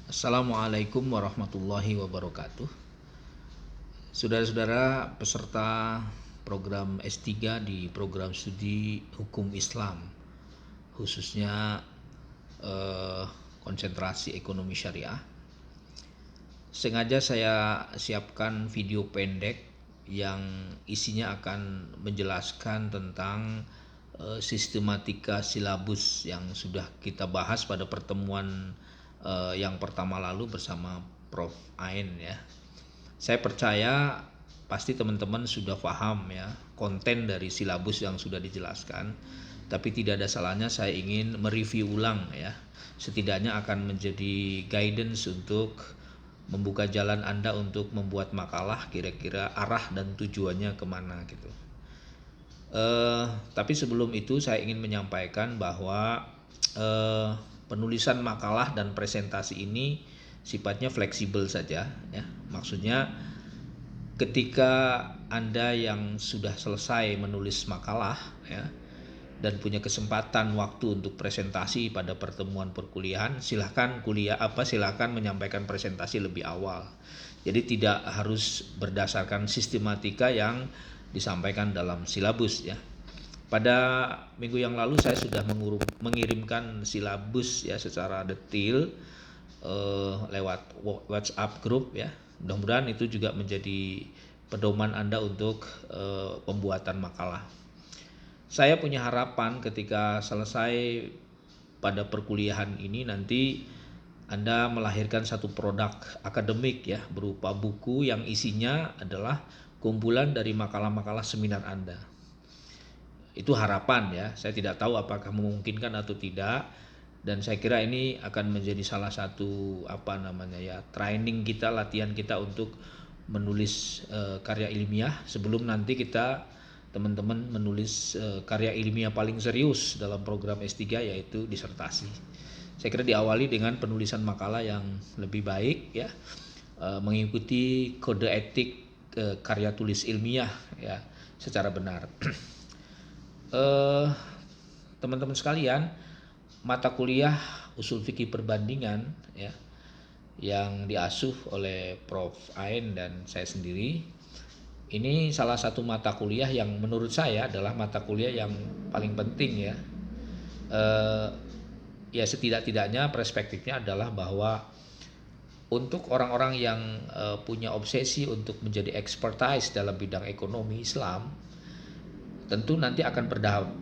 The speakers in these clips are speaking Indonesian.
Assalamualaikum warahmatullahi wabarakatuh. Saudara-saudara peserta program S3 di program studi Hukum Islam, khususnya konsentrasi ekonomi syariah. Sengaja saya siapkan video pendek yang isinya akan menjelaskan tentang sistematika silabus yang sudah kita bahas pada pertemuan yang pertama lalu bersama Prof. Ain ya. Saya percaya pasti teman-teman sudah paham ya konten dari silabus yang sudah dijelaskan, tapi tidak ada salahnya saya ingin mereview ulang ya. Setidaknya akan menjadi guidance untuk membuka jalan Anda untuk membuat makalah kira-kira arah dan tujuannya kemana gitu. Tapi sebelum itu saya ingin menyampaikan bahwa penulisan makalah dan presentasi ini sifatnya fleksibel saja ya. Maksudnya ketika Anda yang sudah selesai menulis makalah ya dan punya kesempatan waktu untuk presentasi pada pertemuan perkuliahan, silahkan menyampaikan presentasi lebih awal. Jadi tidak harus berdasarkan sistematika yang disampaikan dalam silabus ya. Pada minggu yang lalu saya sudah mengirimkan silabus ya secara detail lewat WhatsApp group ya. Mudah-mudahan itu juga menjadi pedoman Anda untuk pembuatan makalah. Saya punya harapan ketika selesai pada perkuliahan ini nanti Anda melahirkan satu produk akademik ya berupa buku yang isinya adalah kumpulan dari makalah-makalah seminar Anda. Itu harapan ya. Saya tidak tahu apakah memungkinkan atau tidak, dan saya kira ini akan menjadi salah satu training kita, latihan kita untuk menulis karya ilmiah sebelum nanti kita teman-teman menulis karya ilmiah paling serius dalam program S3 yaitu disertasi. Saya kira diawali dengan penulisan makalah yang lebih baik ya, mengikuti kode etik karya tulis ilmiah ya secara benar. Teman-teman sekalian, mata kuliah usul fikih perbandingan ya yang diasuh oleh Prof. Ain dan saya sendiri, ini salah satu mata kuliah yang menurut saya adalah mata kuliah yang paling penting ya. Ya setidak-tidaknya perspektifnya adalah bahwa untuk orang-orang yang punya obsesi untuk menjadi expertise dalam bidang ekonomi Islam, tentu nanti akan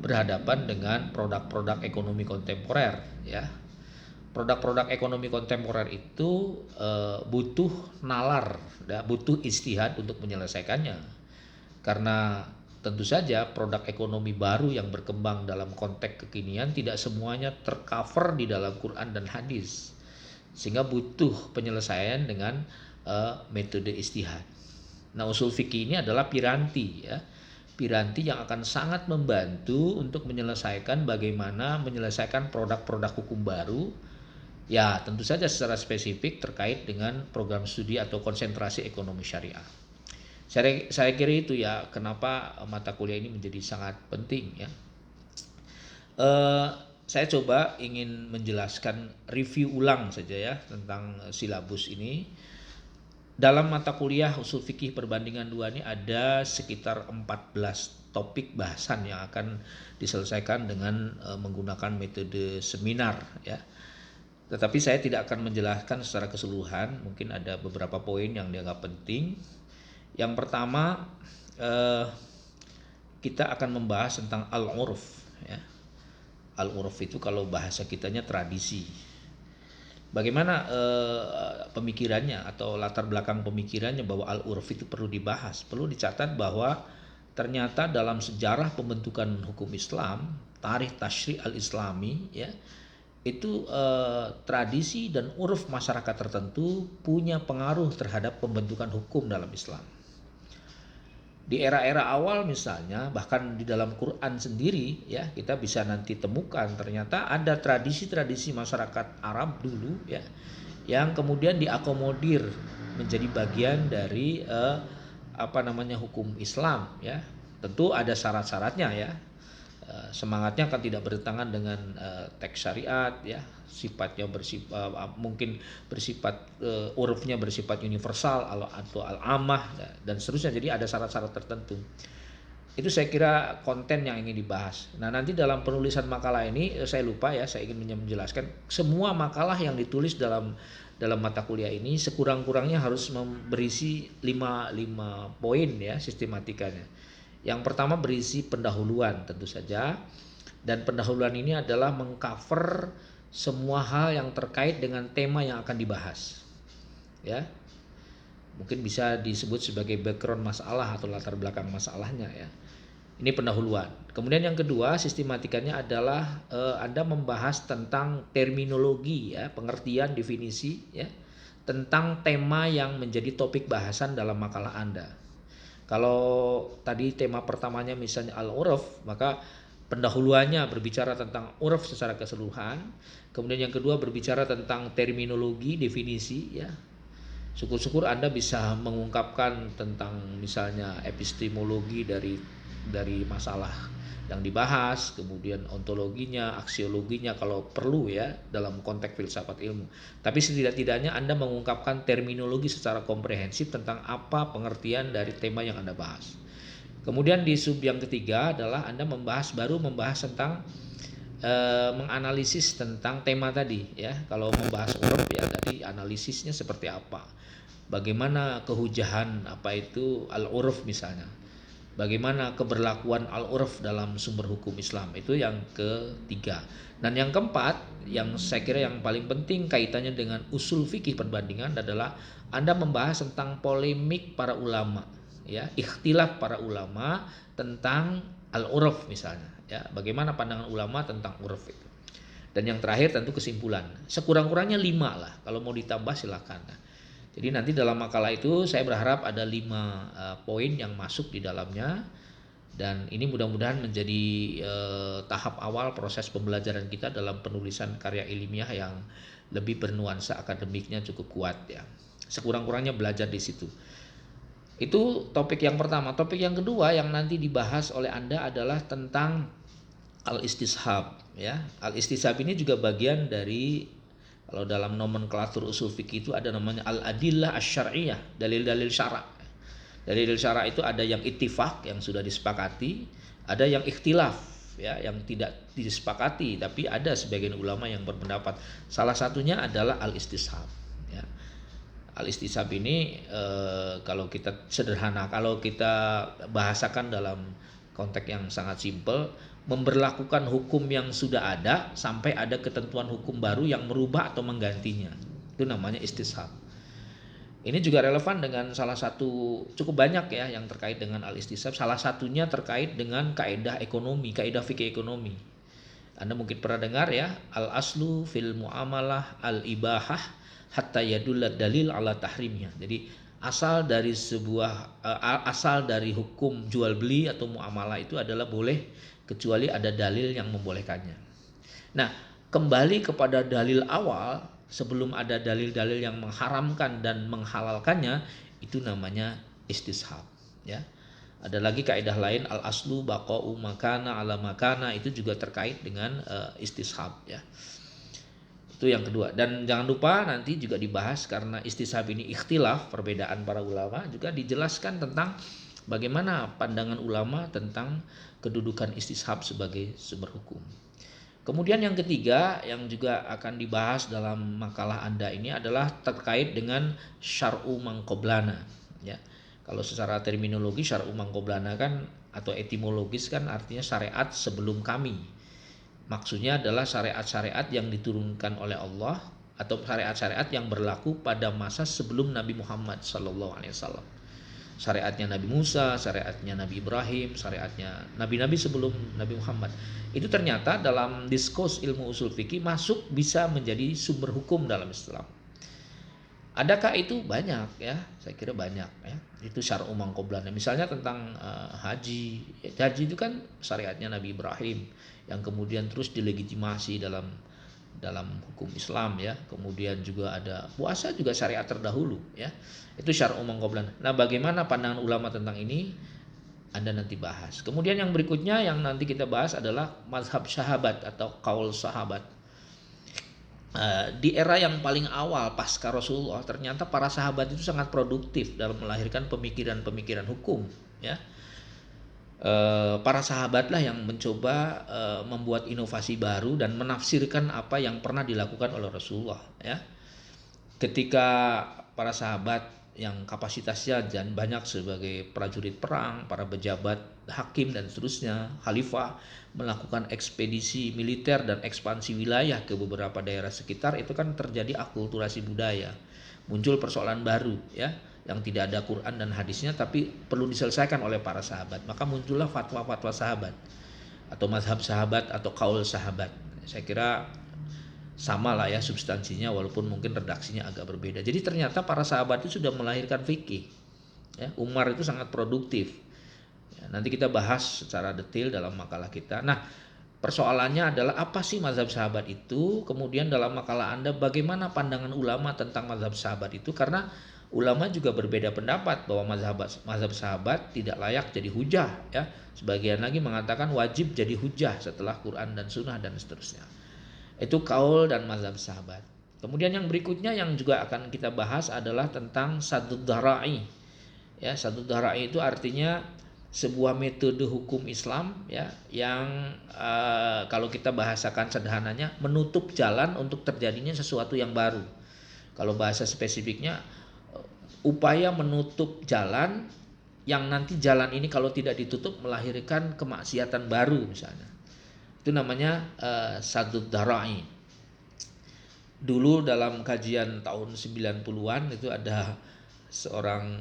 berhadapan dengan produk-produk ekonomi kontemporer ya. Produk-produk ekonomi kontemporer itu butuh nalar, butuh ijtihad untuk menyelesaikannya. Karena tentu saja produk ekonomi baru yang berkembang dalam konteks kekinian tidak semuanya tercover di dalam Quran dan hadis. Sehingga butuh penyelesaian dengan metode ijtihad. Nah, usul fikih ini adalah piranti ya. Piranti yang akan sangat membantu untuk menyelesaikan bagaimana menyelesaikan produk-produk hukum baru. Ya, tentu saja secara spesifik terkait dengan program studi atau konsentrasi ekonomi syariah. Saya kira itu ya kenapa mata kuliah ini menjadi sangat penting ya. Saya coba ingin menjelaskan review ulang saja ya tentang silabus ini. Dalam mata kuliah usul fikih perbandingan 2 ini ada sekitar 14 topik bahasan yang akan diselesaikan dengan menggunakan metode seminar ya. Tetapi saya tidak akan menjelaskan secara keseluruhan, mungkin ada beberapa poin yang dianggap penting. Yang pertama, kita akan membahas tentang al-urf ya. Al-urf itu kalau bahasa kitanya tradisi. Bagaimana pemikirannya atau latar belakang pemikirannya bahwa al-urf itu perlu dibahas. Perlu dicatat bahwa ternyata dalam sejarah pembentukan hukum Islam, tarikh tasyri' al-islami ya, itu tradisi dan uruf masyarakat tertentu punya pengaruh terhadap pembentukan hukum dalam Islam. Di era-era awal misalnya, bahkan di dalam Quran sendiri ya, kita bisa nanti temukan ternyata ada tradisi-tradisi masyarakat Arab dulu ya yang kemudian diakomodir menjadi bagian dari hukum Islam ya. Tentu ada syarat-syaratnya ya. Semangatnya kan tidak bertentangan dengan teks syariat ya, sifatnya mungkin bersifat urufnya bersifat universal atau al-amah dan seterusnya. Jadi ada syarat-syarat tertentu. Itu saya kira konten yang ingin dibahas. Nah, nanti dalam penulisan makalah ini saya lupa ya, saya ingin menjelaskan semua makalah yang ditulis dalam mata kuliah ini sekurang-kurangnya harus berisi 5 poin ya sistematikanya. Yang pertama berisi pendahuluan tentu saja, dan pendahuluan ini adalah mengcover semua hal yang terkait dengan tema yang akan dibahas. Ya. Mungkin bisa disebut sebagai background masalah atau latar belakang masalahnya ya. Ini pendahuluan. Kemudian yang kedua, sistematikanya adalah Anda membahas tentang terminologi ya, pengertian, definisi ya, tentang tema yang menjadi topik bahasan dalam makalah Anda. Kalau tadi tema pertamanya misalnya al-urf, maka pendahuluannya berbicara tentang urf secara keseluruhan. Kemudian yang kedua berbicara tentang terminologi, definisi ya. Syukur-syukur Anda bisa mengungkapkan tentang misalnya epistemologi dari masalah yang dibahas, kemudian ontologinya, aksiologinya kalau perlu ya dalam konteks filsafat ilmu. Tapi setidak-tidaknya Anda mengungkapkan terminologi secara komprehensif tentang apa pengertian dari tema yang Anda bahas. Kemudian di sub yang ketiga adalah Anda baru membahas tentang menganalisis tentang tema tadi ya. Kalau membahas uruf ya tadi analisisnya seperti apa. Bagaimana kehujahan apa itu al-uruf misalnya. Bagaimana keberlakuan al-urf dalam sumber hukum Islam, itu yang ketiga. Dan yang keempat, yang saya kira yang paling penting kaitannya dengan usul fikih perbandingan adalah Anda membahas tentang polemik para ulama, ya, ikhtilaf para ulama tentang al-urf misalnya, ya, bagaimana pandangan ulama tentang urf itu. Dan yang terakhir tentu kesimpulan. Sekurang-kurangnya 5 lah, kalau mau ditambah silakan. Jadi nanti dalam makalah itu saya berharap ada 5 poin yang masuk di dalamnya, dan ini mudah-mudahan menjadi tahap awal proses pembelajaran kita dalam penulisan karya ilmiah yang lebih bernuansa akademiknya cukup kuat ya. Sekurang-kurangnya belajar di situ. Itu topik yang pertama. Topik yang kedua yang nanti dibahas oleh Anda adalah tentang al-istishab ya. Al-istishab ini juga bagian dari, kalau dalam nomenklatur usul fikih itu ada namanya al-adillah asy-syar'iyyah, dalil-dalil syara'. Dalil syara' itu ada yang ittifaq yang sudah disepakati, ada yang ikhtilaf ya, yang tidak disepakati, tapi ada sebagian ulama yang berpendapat. Salah satunya adalah al-istishab ya. Al-istishab ini kalau kita sederhana, kalau kita bahasakan dalam konteks yang sangat simpel, memberlakukan hukum yang sudah ada sampai ada ketentuan hukum baru yang merubah atau menggantinya. Itu namanya istishab. Ini juga relevan dengan salah satu, cukup banyak ya yang terkait dengan al-istishab. Salah satunya terkait dengan kaidah ekonomi, kaidah fikih ekonomi. Anda mungkin pernah dengar ya, al-aslu fil muamalah al-ibahah hatta yadulla dalil ala tahrimnya. Jadi asal dari hukum jual beli atau muamalah itu adalah boleh kecuali ada dalil yang membolehkannya. Nah, kembali kepada dalil awal sebelum ada dalil-dalil yang mengharamkan dan menghalalkannya, itu namanya istishab ya. Ada lagi kaidah lain, al aslu baqa'u makana ala makana, itu juga terkait dengan istishab ya. Itu yang kedua. Dan jangan lupa nanti juga dibahas, karena istishab ini ikhtilaf, perbedaan para ulama, juga dijelaskan tentang bagaimana pandangan ulama tentang kedudukan istishab sebagai sumber hukum. Kemudian yang ketiga yang juga akan dibahas dalam makalah Anda ini adalah terkait dengan syar'u mangqoblana ya. Kalau secara terminologi syar'u mangqoblana kan atau etimologis kan artinya syariat sebelum kami. Maksudnya adalah syariat-syariat yang diturunkan oleh Allah atau syariat-syariat yang berlaku pada masa sebelum Nabi Muhammad SAW. Syariatnya Nabi Musa, syariatnya Nabi Ibrahim, syariatnya nabi-nabi sebelum Nabi Muhammad. Itu ternyata dalam diskus ilmu usul fikih masuk bisa menjadi sumber hukum dalam Islam. Adakah itu? Banyak ya, saya kira banyak ya. Itu syar'u mangqoblana. Misalnya tentang haji. Haji itu kan syariatnya Nabi Ibrahim yang kemudian terus dilegitimasi dalam hukum Islam ya. Kemudian juga ada puasa, juga syariat terdahulu ya. Itu syar'u mangqoblana. Nah, bagaimana pandangan ulama tentang ini? Anda nanti bahas. Kemudian yang berikutnya yang nanti kita bahas adalah mazhab sahabat atau kaul sahabat. Di era yang paling awal pasca Rasulullah, ternyata para sahabat itu sangat produktif dalam melahirkan pemikiran-pemikiran hukum, ya. Para sahabatlah yang mencoba membuat inovasi baru dan menafsirkan apa yang pernah dilakukan oleh Rasulullah, ya. Ketika para sahabat yang kapasitasnya dan banyak sebagai prajurit perang, para pejabat, hakim dan seterusnya, khalifah melakukan ekspedisi militer dan ekspansi wilayah ke beberapa daerah sekitar, itu kan terjadi akulturasi budaya. Muncul persoalan baru, ya, yang tidak ada Quran dan hadisnya tapi perlu diselesaikan oleh para sahabat. Maka muncullah fatwa-fatwa sahabat atau mazhab sahabat atau kaul sahabat. Saya kira sama lah ya substansinya walaupun mungkin redaksinya agak berbeda. Jadi ternyata para sahabat itu sudah melahirkan fikih. Ya, Umar itu sangat produktif. Ya, nanti kita bahas secara detail dalam makalah kita. Nah, persoalannya adalah apa sih mazhab sahabat itu? Kemudian dalam makalah Anda bagaimana pandangan ulama tentang mazhab sahabat itu? Karena ulama juga berbeda pendapat bahwa mazhab sahabat tidak layak jadi hujah. Ya, sebagian lagi mengatakan wajib jadi hujah setelah Quran dan Sunnah dan seterusnya. Itu kaul dan mazhab sahabat. Kemudian yang berikutnya yang juga akan kita bahas adalah tentang sadud dhara'i. Ya, sadud dhara'i itu artinya sebuah metode hukum Islam, ya, yang kalau kita bahasakan sederhananya menutup jalan untuk terjadinya sesuatu yang baru. Kalau bahasa spesifiknya upaya menutup jalan yang nanti jalan ini kalau tidak ditutup melahirkan kemaksiatan baru misalnya. Itu namanya sadud dhara'i. Dulu dalam kajian tahun 90-an itu ada seorang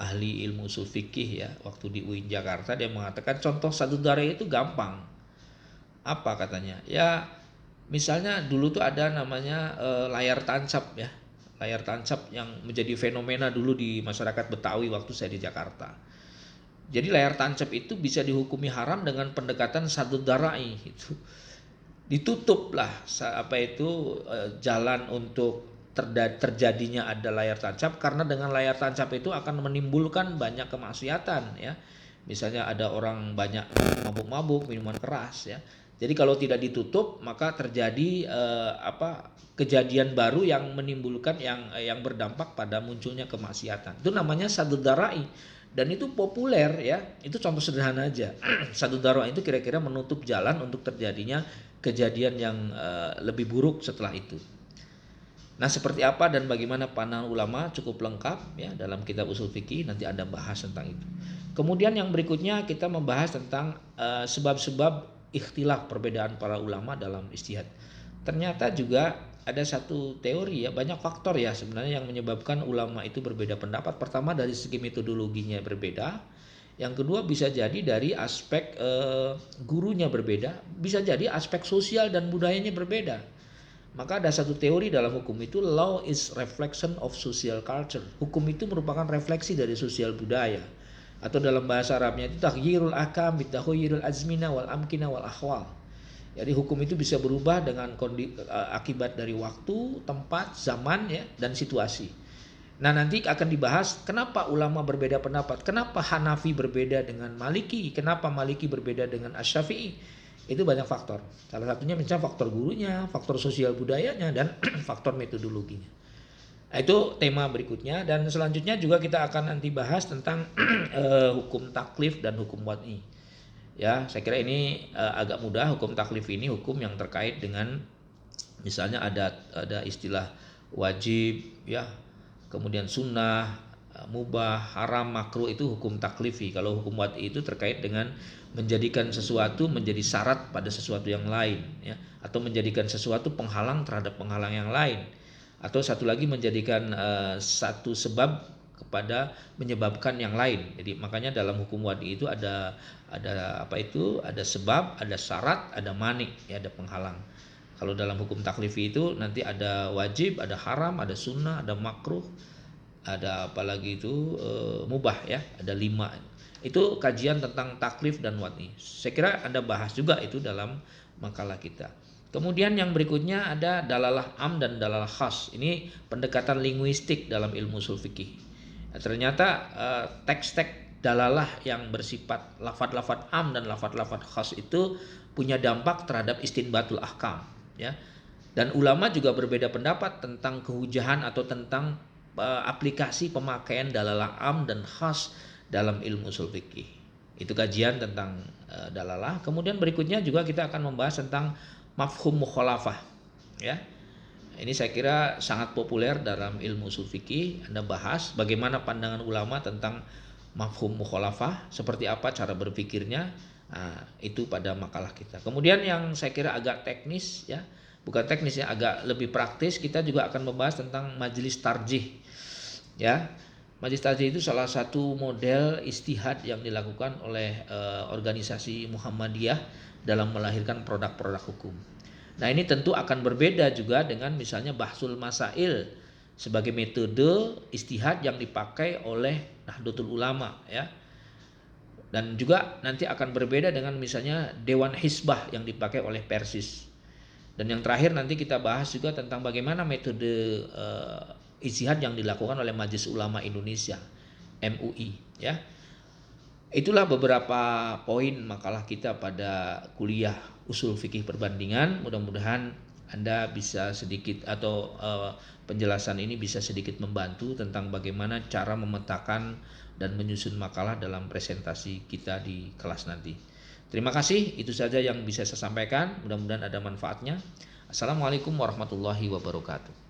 ahli ilmu usul fikih, ya, waktu di UIN Jakarta, dia mengatakan contoh sadud dhara'i itu gampang. Apa katanya? Ya, misalnya dulu tuh ada namanya layar tancap, ya. Layar tancap yang menjadi fenomena dulu di masyarakat Betawi waktu saya di Jakarta. Jadi layar tancap itu bisa dihukumi haram dengan pendekatan sadud dhara'i. Itu ditutuplah jalan untuk terjadinya ada layar tancap, karena dengan layar tancap itu akan menimbulkan banyak kemaksiatan, ya. Misalnya ada orang banyak mabuk-mabuk, minuman keras, ya. Jadi kalau tidak ditutup maka terjadi kejadian baru yang menimbulkan yang berdampak pada munculnya kemaksiatan. Itu namanya sadud dhara'i. Dan itu populer, ya. Itu contoh sederhana aja. Sadud dhara'i itu kira-kira menutup jalan untuk terjadinya kejadian yang lebih buruk setelah itu. Nah, seperti apa dan bagaimana pandangan ulama cukup lengkap, ya, dalam kitab usul fikih, nanti Anda bahas tentang itu. Kemudian yang berikutnya kita membahas tentang sebab-sebab ikhtilaf perbedaan para ulama dalam ijtihad. Ternyata juga ada satu teori, ya, banyak faktor ya sebenarnya yang menyebabkan ulama itu berbeda pendapat. Pertama dari segi metodologinya berbeda. Yang kedua bisa jadi dari aspek gurunya berbeda, bisa jadi aspek sosial dan budayanya berbeda. Maka ada satu teori dalam hukum itu, law is reflection of social culture. Hukum itu merupakan refleksi dari sosial budaya. Atau dalam bahasa Arabnya itu taghyirul ahkam bitaghayyuril azmina wal amkina wal ahwal. Jadi hukum itu bisa berubah dengan akibat dari waktu, tempat, zaman, ya, dan situasi. Nah, nanti akan dibahas kenapa ulama berbeda pendapat, kenapa Hanafi berbeda dengan Maliki, kenapa Maliki berbeda dengan Asy-Syafi'i. Itu banyak faktor. Salah satunya misalnya faktor gurunya, faktor sosial budayanya, dan faktor metodologinya. Nah, itu tema berikutnya, dan selanjutnya juga kita akan nanti bahas tentang hukum taklif dan hukum wad'i. Ya, saya kira ini agak mudah. Hukum taklif ini hukum yang terkait dengan misalnya ada istilah wajib, ya, kemudian sunnah, mubah, haram, makruh, itu hukum taklifi. Kalau hukum wad'i itu terkait dengan menjadikan sesuatu menjadi syarat pada sesuatu yang lain, ya, atau menjadikan sesuatu penghalang terhadap penghalang yang lain, atau satu lagi menjadikan satu sebab kepada menyebabkan yang lain. Jadi makanya dalam hukum wad'i itu ada sebab, ada syarat, ada mani, ya, ada penghalang. Kalau dalam hukum taklifi itu nanti ada wajib, ada haram, ada sunnah, ada makruh, ada apalagi itu mubah, ya, ada 5. Itu kajian tentang taklif dan wad'i. Saya kira Anda bahas juga itu dalam makalah kita. Kemudian yang berikutnya ada dalalah am dan dalalah khas. Ini pendekatan linguistik dalam ilmu usul fikih. Nah, ternyata teks-teks dalalah yang bersifat lafadz-lafadz am dan lafadz-lafadz khas itu punya dampak terhadap istinbatul ahkam, ya. Dan ulama juga berbeda pendapat tentang kehujahan atau tentang aplikasi pemakaian dalalah am dan khas dalam ilmu ushul fikih. Itu kajian tentang dalalah. Kemudian berikutnya juga kita akan membahas tentang mafhum mukhalafah, ya. Ini saya kira sangat populer dalam ilmu ushul fikih. Anda bahas bagaimana pandangan ulama tentang mafhum mukhalafah, seperti apa cara berpikirnya. Nah, itu pada makalah kita. Kemudian yang saya kira agak teknis, ya, bukan teknis ya, agak lebih praktis, kita juga akan membahas tentang majelis tarjih, ya. Majelis tarjih itu salah satu model istihad yang dilakukan oleh organisasi Muhammadiyah dalam melahirkan produk-produk hukum. Nah, ini tentu akan berbeda juga dengan misalnya bahsul masail sebagai metode istihad yang dipakai oleh Nahdlatul Ulama, ya. Dan juga nanti akan berbeda dengan misalnya Dewan Hisbah yang dipakai oleh Persis. Dan yang terakhir nanti kita bahas juga tentang bagaimana metode ijtihad yang dilakukan oleh Majelis Ulama Indonesia, MUI, ya. Itulah beberapa poin makalah kita pada kuliah usul fikih perbandingan. Mudah-mudahan Anda bisa sedikit atau penjelasan ini bisa sedikit membantu tentang bagaimana cara memetakan dan menyusun makalah dalam presentasi kita di kelas nanti. Terima kasih, itu saja yang bisa saya sampaikan. Mudah-mudahan ada manfaatnya. Assalamualaikum warahmatullahi wabarakatuh.